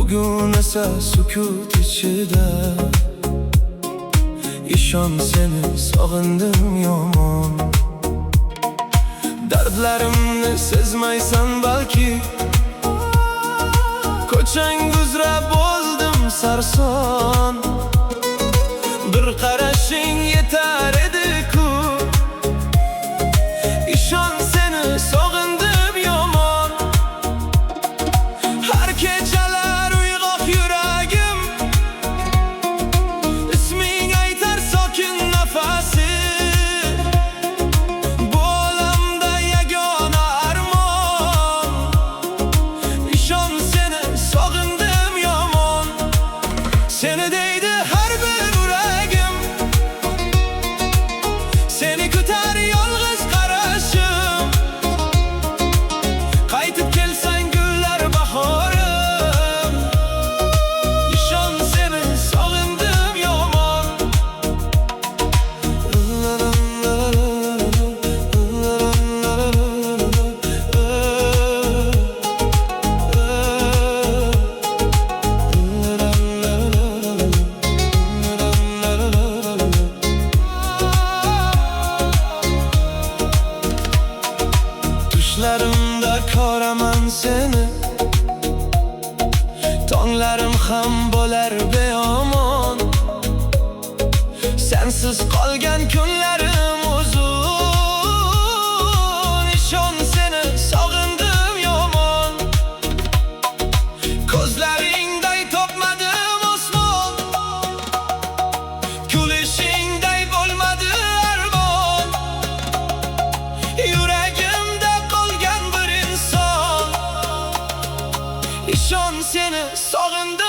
Bugün esa sukut içide İşon seni sog'indim yomon. Dardlarimni sezmaysan balki, ko'chang uzra bo'ldim sarson. Bir qarashing yetar edi-ku, ishon seni sog'indim yomon. Har kechalar uyg'oq yuragim, isming aytar sokin nafasi. Bu olamda yagona armon, ishon seni sog'indim yomon. Seni deydi har bir yuragim, seni kutar yolg'iz qarashim. Qaytib kelsang gullar bahorim, ishon seni sog'indim yomon. Tushlarimda ko'raman seni, tonglarim ham bo'lar beomon. Sensiz qolgan kunlarim uzun, ishon seni sog'indim yomon. Ko'zlaringday topmadim osmon, kulishingday bo'lmadi armon. Yuragimda qolgan bir inson, ishon seni sog'indim